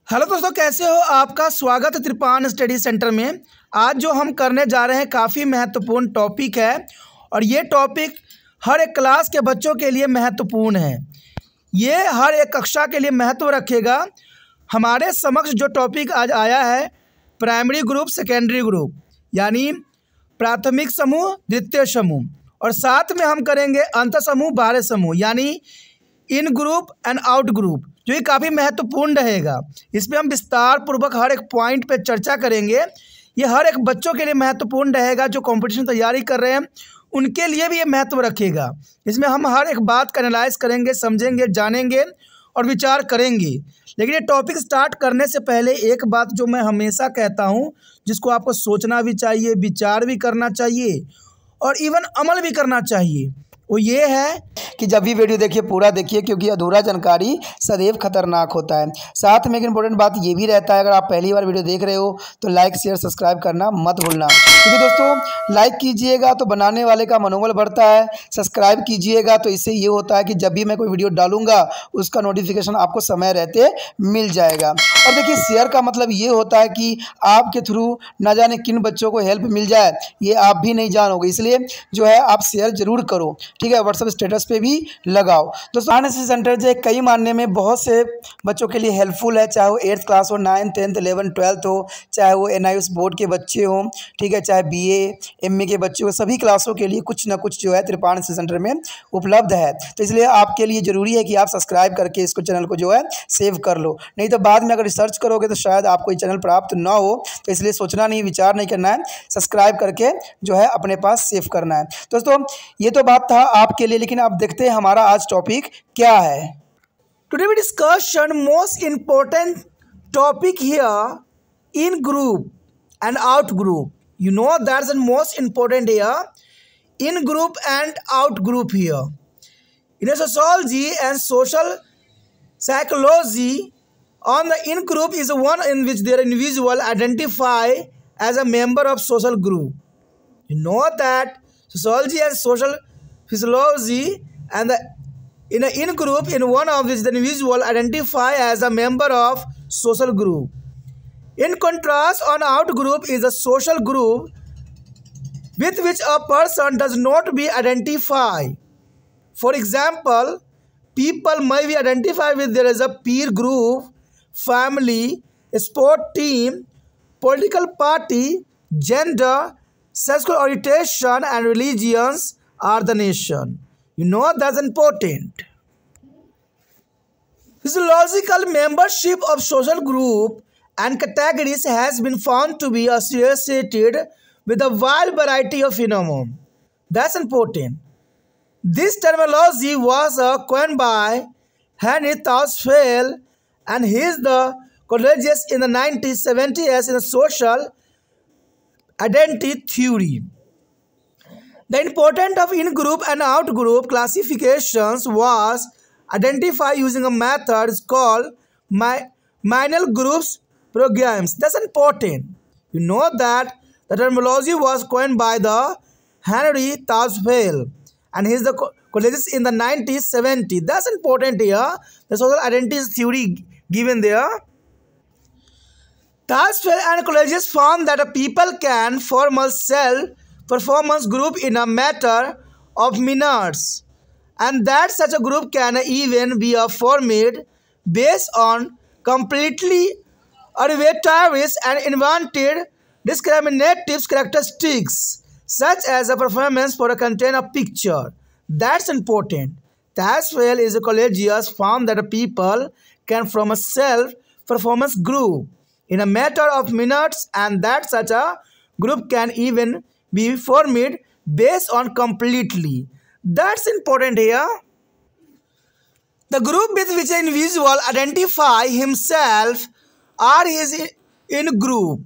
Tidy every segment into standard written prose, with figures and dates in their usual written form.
Hello दोस्तों, कैसे हो? आपका स्वागत है त्रिपान स्टडी सेंटर में। आज जो हम करने जा रहे हैं काफ़ी महत्वपूर्ण टॉपिक है और ये टॉपिक हर एक क्लास के बच्चों के लिए महत्वपूर्ण है। ये हर एक कक्षा के लिए महत्व रखेगा। हमारे समक्ष जो टॉपिक आज आया है, प्राइमरी ग्रुप सेकेंडरी ग्रुप, यानी प्राथमिक समूह द्वितीय समूह, और साथ में हम करेंगे अंतर समूह बाह्य समूह, यानी इन ग्रुप एंड आउट ग्रुप, जो ये काफ़ी महत्वपूर्ण रहेगा। इसमें हम विस्तार पूर्वक हर एक पॉइंट पे चर्चा करेंगे। ये हर एक बच्चों के लिए महत्वपूर्ण रहेगा जो कंपटीशन तैयारी कर रहे हैं, उनके लिए भी ये महत्व रखेगा। इसमें हम हर एक बात का एनालाइज करेंगे, समझेंगे, जानेंगे और विचार करेंगे। लेकिन ये टॉपिक स्टार्ट करने से पहले एक बात जो मैं हमेशा कहता हूँ, जिसको आपको सोचना भी चाहिए, विचार भी करना चाहिए और इवन अमल भी करना चाहिए, वो ये है कि जब भी वीडियो देखिए पूरा देखिए, क्योंकि अधूरा जानकारी सदैव खतरनाक होता है। साथ में एक इम्पोर्टेंट बात ये भी रहता है, अगर आप पहली बार वीडियो देख रहे हो तो लाइक शेयर सब्सक्राइब करना मत भूलना, क्योंकि दोस्तों लाइक कीजिएगा तो बनाने वाले का मनोबल बढ़ता है, सब्सक्राइब कीजिएगा तो इससे ये होता है कि जब भी मैं कोई वीडियो डालूंगा उसका नोटिफिकेशन आपको समय रहते मिल जाएगा। और देखिए, शेयर का मतलब ये होता है कि आपके थ्रू ना जाने किन बच्चों को हेल्प मिल जाए, ये आप भी नहीं जानोगे। इसलिए जो है आप शेयर जरूर करो, ठीक है। व्हाट्सएप स्टेटस पे भी लगाओ। दोस्तों, आरएनएसएस सेंटर जो है कई मानने में बहुत से बच्चों के लिए हेल्पफुल है, चाहे वो 8th क्लास हो, 9th 10th 11th 12th हो, चाहे वो एनआईएस बोर्ड के बच्चे हों, ठीक है, चाहे बीए एमए के बच्चे हो, सभी क्लासों के लिए कुछ ना कुछ जो है त्रिपान आरएनएसएस सेंटर में उपलब्ध है। तो इसलिए आपके लिए ज़रूरी है कि आप सब्सक्राइब करके इसको चैनल को जो है सेव कर लो, नहीं तो बाद में अगर रिसर्च करोगे तो शायद आपको ये चैनल प्राप्त ना हो। तो इसलिए सोचना नहीं, विचार नहीं करना है, सब्सक्राइब करके जो है अपने पास सेव करना है। दोस्तों, ये तो बात था आपके लिए, लेकिन आप देखते हैं हमारा आज टॉपिक क्या है। Today we discussion most important topic here in group and out group. You know that's the most important here, in group and out group here. In a sociology and social psychology, on the in group is one in which their individual identify as a member of social group. You know that sociology and social physiology and in a in group in one of which the individual identify as a member of social group. In contrast, an out group is a social group with which a person does not be identified. For example, people may be identified with there is a peer group, family, sport team, political party, gender, sexual orientation, and religions are the nation. You know that's important. Physiological membership of social group and categories has been found to be associated with a wide variety of phenomena. That's important. This terminology was coined by Henry Tausfeld and his the colleges in the 1970s in the social identity theory. The importance of in-group and out-group classifications was identified using a method called Meinl groups programs. That's important. You know that the terminology was coined by the Henry Tausfeld and his the colleges in the 1970s. That's important here. The social identity theory given there. Tausfeld and colleges found that a people can form a self-performance group in a matter of minutes, and that such a group can even be formed based on completely arbitrary and invented discriminative characteristics, such as a performance for a contain a picture. That's important. Tausfeld is a collegius found that a people can form a self-performance group in a matter of minutes, and that such a group can even be formed based on completely. That's important here. The group with which an individual identify himself are his in group.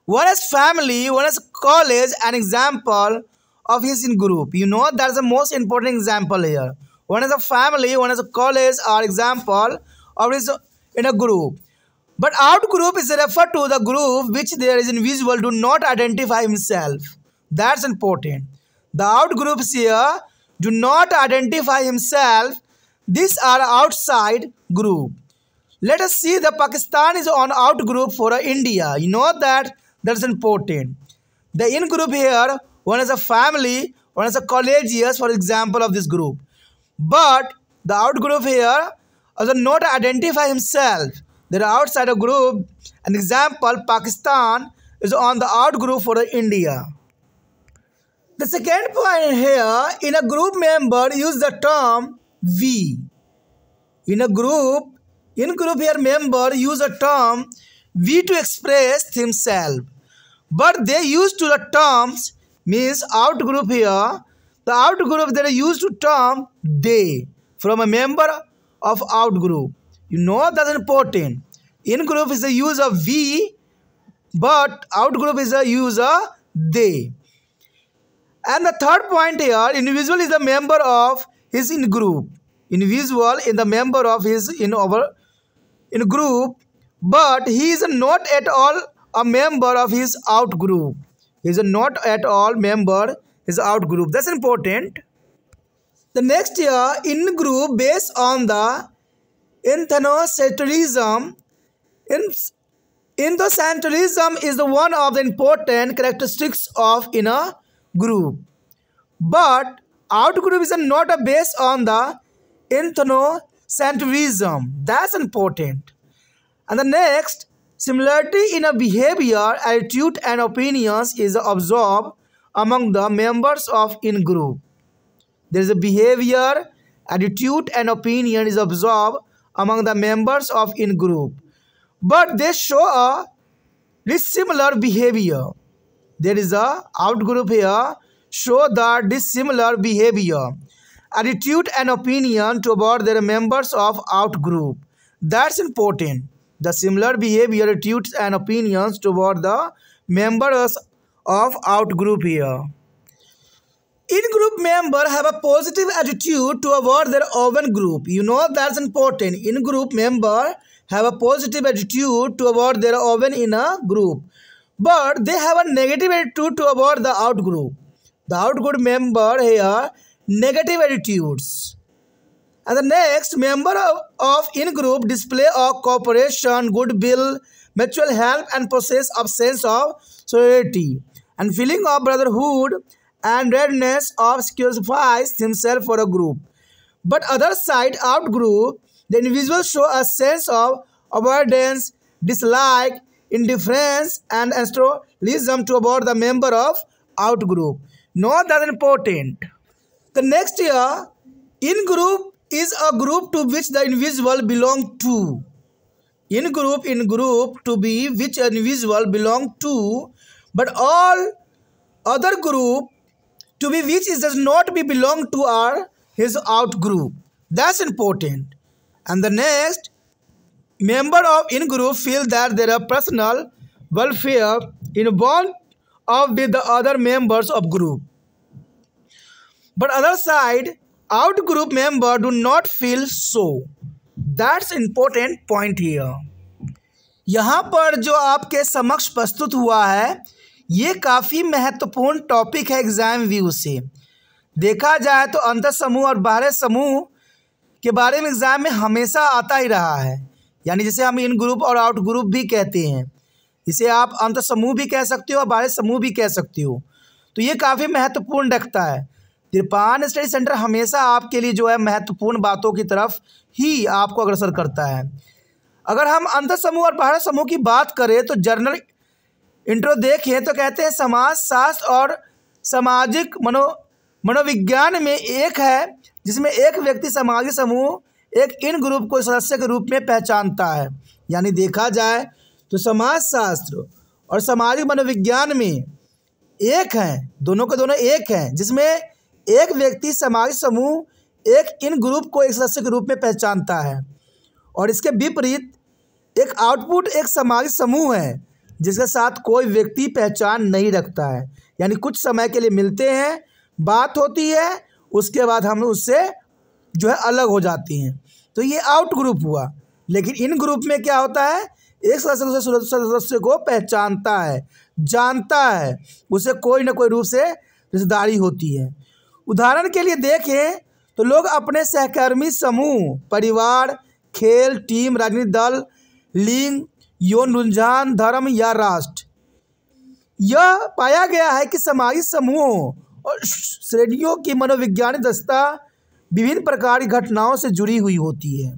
One is family, one is college, an example of his in group. You know that's the most important example here. One is a family, one is a college, or example of his in a group. But out group is referred to the group which there is individual do not identify himself. That's important. The out groups here do not identify himself. These are outside group. Let us see the Pakistan is on out group for India. You know that's important. The in group here, one is a family, one is a collegius, for example, of this group. But the out group here does not identify himself. They are outside a group. An example, Pakistan is on the out group for India. The second point here, in a group member use the term we. In group here member use a term we to express himself. But they use to the terms means out group here. The out group they use to term they from a member of out group. You know that's important. In group is the use of we, but out group is the use of they. And the third point here, individual is the member of his in group. Individual is the member of his in group, but he is not at all a member of his out group. He is not at all member his out group. That's important. The next here, in group based on the ethnocentrism. Ethnocentrism is the one of the important characteristics of in a group. But out group is not based on the ethnocentrism. That's important. And the next, similarity in a behavior, attitude and opinions is observed among the members of in group. There is a behavior, attitude and opinion is observed among the members of in group. But they show a dissimilar behavior. There is a out group here show the dissimilar behavior, attitude and opinion toward their members of out group. That's important. The similar behavior, attitudes and opinions toward the members of out group here. In-group member have a positive attitude toward their own group. You know that's important. In-group member have a positive attitude toward their own in a group. But they have a negative attitude toward the out group. The out group member here, negative attitudes. And the next, member of in-group display of cooperation, goodwill, mutual help and possess a sense of solidarity and feeling of brotherhood and readiness of sacrifice himself for a group. But other side, out group, the individual show a sense of avoidance, dislike, indifference and antagonism toward the member of out group. No, that's important. The next here, in group is a group to which the individual belong to. In group to be which individual belong to, but all other group to be which is does not be belong to are his out group. That's important. And the next, member of in group feel that their personal welfare in bond of with the other members of group. But other side, out group member do not feel so. That's important point here. यहाँ पर जो आपके समक्ष प्रस्तुत हुआ है ये काफ़ी महत्वपूर्ण टॉपिक है एग्जाम व्यू से। देखा जाए तो अंतर समूह और बाह्य समूह के बारे में एग्जाम में हमेशा आता ही रहा है, यानी जिसे हम इन ग्रुप और आउट ग्रुप भी कहते हैं। इसे आप अंतर समूह भी कह सकते हो और बाह्य समूह भी कह सकते हो। तो ये काफ़ी महत्वपूर्ण रखता है। त्रिपान स्टडी सेंटर हमेशा आपके लिए जो है महत्वपूर्ण बातों की तरफ ही आपको अग्रसर करता है। अगर हम अंतर समूह और बाह्य समूह की बात करें तो जर्नल इंट्रो देखें तो कहते हैं समाज शास्त्र और सामाजिक मनोविज्ञान में एक है जिसमें एक व्यक्ति सामाजिक समूह एक इन ग्रुप को सदस्य के रूप में पहचानता है। यानी देखा जाए तो समाज शास्त्र और सामाजिक मनोविज्ञान में एक हैं, दोनों के दोनों एक हैं, जिसमें एक व्यक्ति सामाजिक समूह एक इन ग्रुप को एक सदस्य के रूप में पहचानता है और इसके विपरीत एक आउटपुट एक सामाजिक समूह है जिसके साथ कोई व्यक्ति पहचान नहीं रखता है। यानी कुछ समय के लिए मिलते हैं, बात होती है, उसके बाद हम उससे जो है अलग हो जाती हैं। तो ये आउट ग्रुप हुआ। लेकिन इन ग्रुप में क्या होता है, एक सदस्य दूसरे सदस्य को पहचानता है, जानता है, उसे कोई ना कोई रूप से रिश्तेदारी होती है। उदाहरण के लिए देखें तो लोग अपने सहकर्मी समूह, परिवार, खेल, टीम, राजनीतिक दल, लिंग, यौन रुझान, धर्म या राष्ट्र। यह पाया गया है कि सामाजिक समूहों और श्रेणियों की मनोवैज्ञानिक दक्षता विभिन्न प्रकार की घटनाओं से जुड़ी हुई होती है।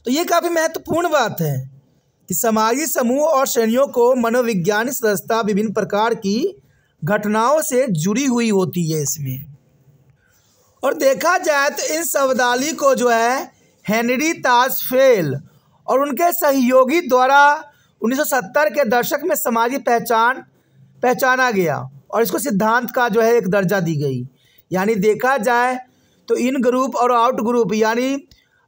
तो ये काफ़ी महत्वपूर्ण बात है कि सामाजिक समूह और श्रेणियों को मनोवैज्ञानिक दक्षता विभिन्न प्रकार की घटनाओं से जुड़ी हुई होती है इसमें। और देखा जाए तो इन शब्दावली को जो है हेनरी ताजफेल और उनके सहयोगी द्वारा 1970 के दशक में सामाजिक पहचाना गया और इसको सिद्धांत का जो है एक दर्जा दी गई। यानी देखा जाए तो इन ग्रुप और आउट ग्रुप यानी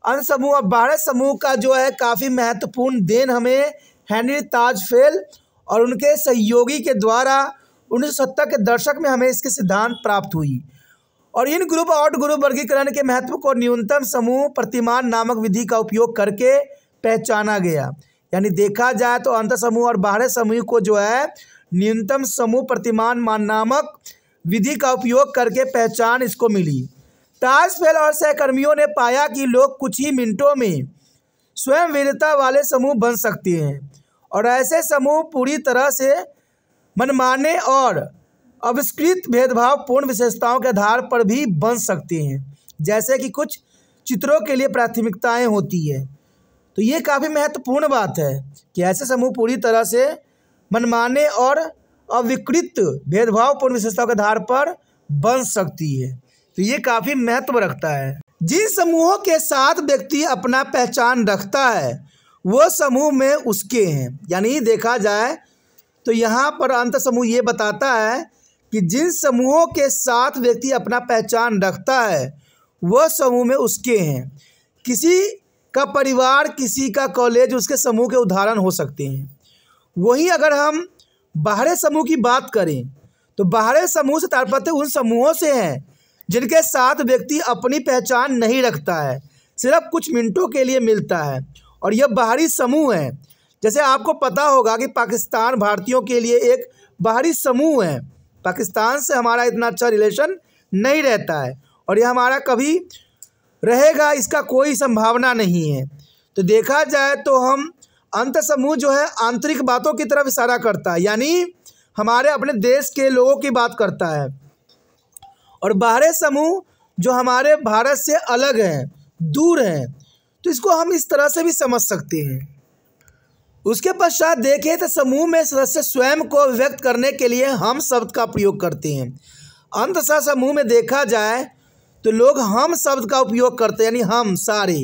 अंत समूह और बाहरी समूह का जो है काफ़ी महत्वपूर्ण देन हमें हेनरी ताजफेल और उनके सहयोगी के द्वारा 1970 के दशक में हमें इसके सिद्धांत प्राप्त हुई। और इन ग्रुप आउट ग्रुप वर्गीकरण के महत्व को न्यूनतम समूह प्रतिमान नामक विधि का उपयोग करके पहचाना गया। यानी देखा जाए तो अंतर समूह और बाहरी समूह को जो है न्यूनतम समूह प्रतिमान नामक विधि का उपयोग करके पहचान इसको मिली। ताजफेल और सहकर्मियों ने पाया कि लोग कुछ ही मिनटों में स्वयं वीरता वाले समूह बन सकते हैं और ऐसे समूह पूरी तरह से मनमाने और अविष्कृत भेदभावपूर्ण विशेषताओं के आधार पर भी बन सकते हैं, जैसे कि कुछ चित्रों के लिए प्राथमिकताएं होती है। तो ये काफ़ी महत्वपूर्ण बात है कि ऐसे समूह पूरी तरह से मनमाने और अविकृत भेदभावपूर्ण विशेषताओं के आधार पर बन सकती है। तो ये काफ़ी महत्व रखता है। जिन समूहों के साथ व्यक्ति अपना पहचान रखता है वो समूह में उसके हैं। यानी देखा जाए तो यहाँ पर अंत समूह ये बताता है कि जिन समूहों के साथ व्यक्ति अपना पहचान रखता है वह समूह में उसके हैं। किसी का परिवार, किसी का कॉलेज उसके समूह के उदाहरण हो सकते हैं। वहीं अगर हम बाहरी समूह की बात करें तो बाहरी समूह से तात्पर्य उन समूहों से हैं जिनके साथ व्यक्ति अपनी पहचान नहीं रखता है, सिर्फ कुछ मिनटों के लिए मिलता है और यह बाहरी समूह है। जैसे आपको पता होगा कि पाकिस्तान भारतीयों के लिए एक बाहरी समूह है। पाकिस्तान से हमारा इतना अच्छा रिलेशन नहीं रहता है और यह हमारा कभी रहेगा इसका कोई संभावना नहीं है। तो देखा जाए तो हम अंत समूह जो है आंतरिक बातों की तरफ इशारा करता है, यानी हमारे अपने देश के लोगों की बात करता है। और बाहरी समूह जो हमारे भारत से अलग हैं, दूर हैं, तो इसको हम इस तरह से भी समझ सकते हैं। उसके पश्चात देखें तो समूह में सदस्य स्वयं को व्यक्त करने के लिए हम शब्द का प्रयोग करते हैं। अंततः समूह में देखा जाए तो लोग हम शब्द का उपयोग करते हैं, यानी हम सारे।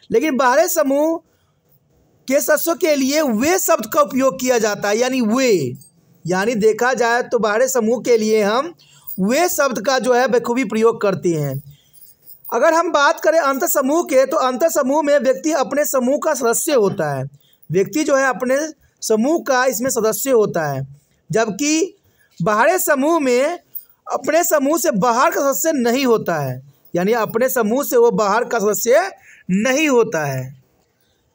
लेकिन बाहरी समूह के सदस्यों के लिए वे शब्द का उपयोग किया जाता है, यानी वे। यानी देखा जाए तो बाहरी समूह के लिए हम वे शब्द का जो है बखूबी प्रयोग करते हैं। अगर हम बात करें अंतर समूह के तो अंतर समूह में व्यक्ति अपने समूह का सदस्य होता है। व्यक्ति जो है अपने समूह का इसमें सदस्य होता है, जबकि बाहरी समूह में अपने समूह से बाहर का सदस्य नहीं होता है। यानी अपने समूह से वो बाहर का सदस्य नहीं होता है।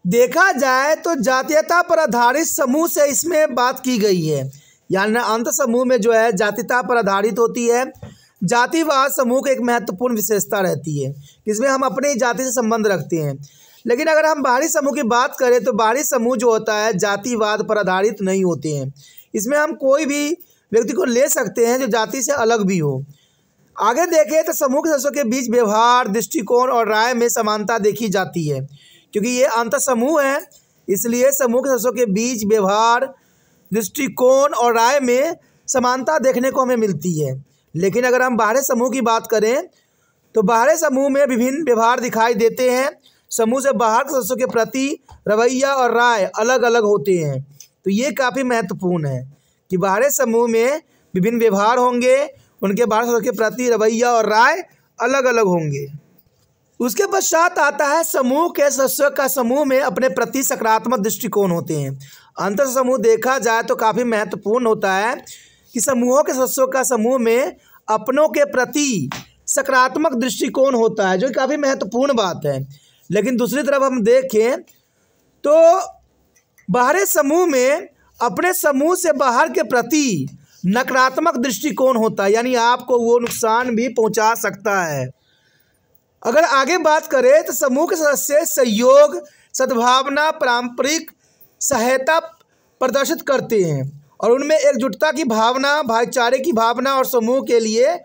देखा जाए तो जातीयता पर आधारित समूह से इसमें बात की गई है। यानी अंत समूह में जो है जातीयता पर आधारित होती है। जातिवाद समूह की एक महत्वपूर्ण विशेषता रहती है, इसमें हम अपनी जाति से संबंध रखते हैं। लेकिन अगर हम बाहरी समूह की बात करें तो बाहरी समूह जो होता है जातिवाद पर आधारित नहीं होते हैं। इसमें हम कोई भी व्यक्ति को ले सकते हैं जो जाति से अलग भी हो। आगे देखें तो समूह के सदस्यों के बीच व्यवहार, दृष्टिकोण और राय में समानता देखी जाती है। क्योंकि ये अंतर समूह है इसलिए समूह के सदस्यों के बीच व्यवहार, दृष्टिकोण और राय में समानता देखने को हमें मिलती है। लेकिन अगर हम बाहरी समूह की बात करें तो बाहरी समूह में विभिन्न व्यवहार दिखाई देते हैं। समूह से बाहर के सदस्यों के प्रति रवैया और राय अलग अलग होते हैं। तो ये काफ़ी महत्वपूर्ण है कि बाहरी समूह में विभिन्न व्यवहार होंगे, उनके बाहर सदस्यों के प्रति रवैया और राय अलग अलग होंगे। उसके पश्चात आता है समूह के सदस्यों का समूह में अपने प्रति सकारात्मक दृष्टिकोण होते हैं। अंतर समूह देखा जाए तो काफ़ी महत्वपूर्ण होता है कि समूहों के सदस्यों का समूह में अपनों के प्रति सकारात्मक दृष्टिकोण होता है, जो काफ़ी महत्वपूर्ण बात है। लेकिन दूसरी तरफ हम देखें तो बाहरी समूह में अपने समूह से बाहर के प्रति नकारात्मक दृष्टिकोण होता है, यानी आपको वो नुकसान भी पहुंचा सकता है। अगर आगे बात करें तो समूह के सदस्य सहयोग, सद्भावना, पारंपरिक सहायता प्रदर्शित करते हैं और उनमें एकजुटता की भावना, भाईचारे की भावना और समूह के लिए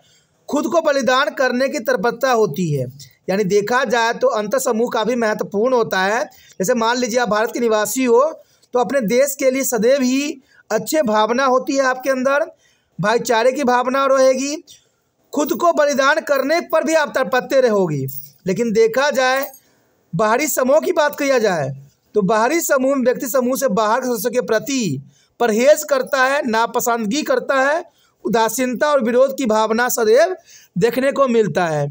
खुद को बलिदान करने की तत्परता होती है। यानी देखा जाए तो अंतर समूह काफ़ी महत्वपूर्ण होता है। जैसे मान लीजिए आप भारत के निवासी हो तो अपने देश के लिए सदैव ही अच्छे भावना होती है आपके अंदर, भाईचारे की भावना रहेगी, खुद को बलिदान करने पर भी आप तत्पर रहोगी। लेकिन देखा जाए बाहरी समूह की बात किया जाए तो बाहरी समूह में व्यक्ति समूह से बाहर के सदस्यों के प्रति परहेज करता है, नापसंदगी करता है, उदासीनता और विरोध की भावना सदैव देखने को मिलता है।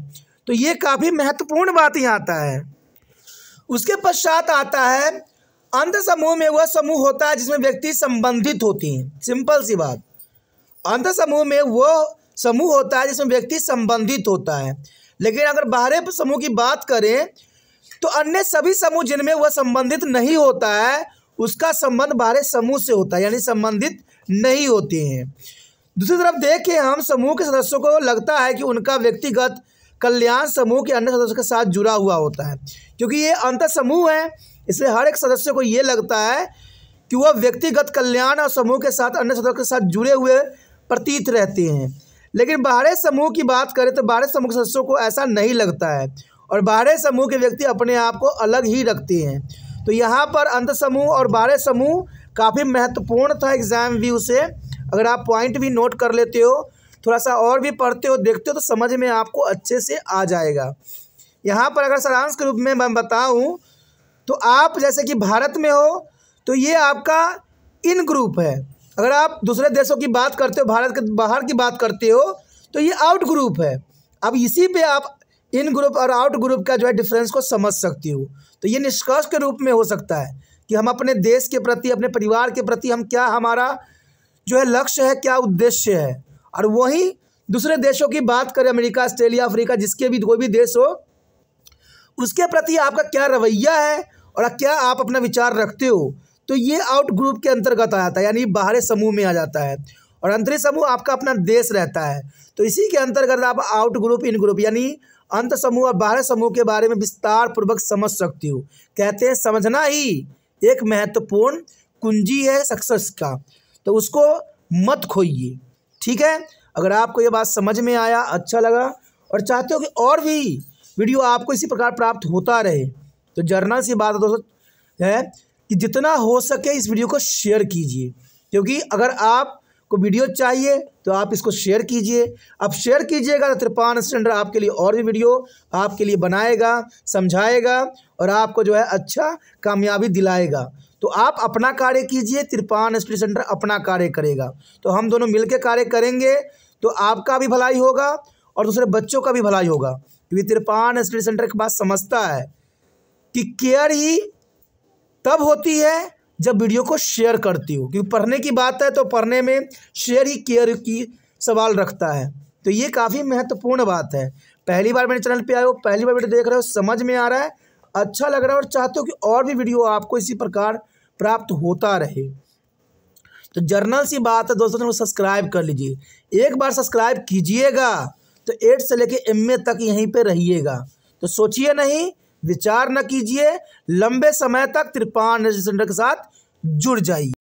तो ये काफ़ी महत्वपूर्ण बात यहाँ आता है। उसके पश्चात आता है अंतर समूह में वह समूह होता है जिसमें व्यक्ति संबंधित होती हैं। सिंपल सी बात, अंतर समूह में वह समूह होता है जिसमें व्यक्ति संबंधित होता है। लेकिन अगर बाहरी समूह की बात करें तो अन्य सभी समूह जिनमें वह संबंधित नहीं होता है उसका संबंध बाहरी समूह से होता है, यानी संबंधित नहीं होते हैं। दूसरी तरफ देखें हम समूह के सदस्यों को लगता है कि उनका व्यक्तिगत कल्याण समूह के अन्य सदस्यों के साथ जुड़ा हुआ होता है। क्योंकि ये अंतर समूह है इसलिए हर एक सदस्य को ये लगता है कि वह व्यक्तिगत कल्याण और समूह के साथ अन्य सदस्यों के साथ जुड़े हुए प्रतीत रहते हैं। लेकिन बाहरी समूह की बात करें तो बाहरी समूह के सदस्यों को ऐसा नहीं लगता है और बाहरी समूह के व्यक्ति अपने आप को अलग ही रखते हैं। तो यहाँ पर अंतर समूह और बाहरी समूह काफ़ी महत्वपूर्ण था एग्जाम व्यू से। अगर आप पॉइंट भी नोट कर लेते हो, थोड़ा सा और भी पढ़ते हो, देखते हो तो समझ में आपको अच्छे से आ जाएगा। यहाँ पर अगर सारांश के रूप में मैं बताऊँ तो आप जैसे कि भारत में हो तो ये आपका इन ग्रुप है। अगर आप दूसरे देशों की बात करते हो, भारत के बाहर की बात करते हो तो ये आउट ग्रुप है। अब इसी पे आप इन ग्रुप और आउट ग्रुप का जो है डिफरेंस को समझ सकती हो। तो ये निष्कर्ष के रूप में हो सकता है कि हम अपने देश के प्रति, अपने परिवार के प्रति हम क्या, हमारा जो है लक्ष्य है, क्या उद्देश्य है। और वहीं दूसरे देशों की बात करें, अमेरिका, ऑस्ट्रेलिया, अफ्रीका, जिसके भी कोई भी देश हो, उसके प्रति आपका क्या रवैया है और क्या आप अपना विचार रखते हो, तो ये आउट ग्रुप के अंतर्गत आ जाता है, यानी बाहरी समूह में आ जाता है। और अंतरिम समूह आपका अपना देश रहता है। तो इसी के अंतर्गत आप आउट ग्रुप, इन ग्रुप यानी अंतर समूह और बाहरी समूह के बारे में विस्तार पूर्वक समझ सकती हो। कहते हैं समझना ही एक महत्वपूर्ण कुंजी है सक्सेस का, तो उसको मत खोइए। ठीक है, अगर आपको ये बात समझ में आया, अच्छा लगा और चाहते हो कि और भी वीडियो आपको इसी प्रकार प्राप्त होता रहे, तो जर्नल सी बात दोस्तों है कि जितना हो सके इस वीडियो को शेयर कीजिए। क्योंकि अगर आपको वीडियो चाहिए तो आप इसको शेयर कीजिए। आप शेयर कीजिएगा तो त्रिपान स्टैंडर्ड आपके लिए और भी वीडियो आपके लिए बनाएगा, समझाएगा और आपको जो है अच्छा कामयाबी दिलाएगा। तो आप अपना कार्य कीजिए, त्रिपान स्टडी सेंटर अपना कार्य करेगा। तो हम दोनों मिलकर कार्य करेंगे तो आपका भी भलाई होगा और दूसरे बच्चों का भी भलाई होगा। क्योंकि त्रिपान स्टडी सेंटर की बात समझता है कि केयर ही तब होती है जब वीडियो को शेयर करती हो। क्योंकि पढ़ने की बात है तो पढ़ने में शेयर ही केयर की सवाल रखता है। तो ये काफ़ी महत्वपूर्ण बात है। पहली बार मेरे चैनल पे आए हो, पहली बार वीडियो देख रहे हो, समझ में आ रहा है, अच्छा लग रहा है और चाहते हो कि और भी वीडियो आपको इसी प्रकार प्राप्त होता रहे, तो जर्नल सी बात है दोस्तों, सब्सक्राइब कर लीजिए। एक बार सब्सक्राइब कीजिएगा तो 8 से लेके MA तक यहीं पे रहिएगा। तो सोचिए नहीं, विचार न कीजिए, लंबे समय तक त्रिपान स्टडी सेंटर के साथ जुड़ जाइए।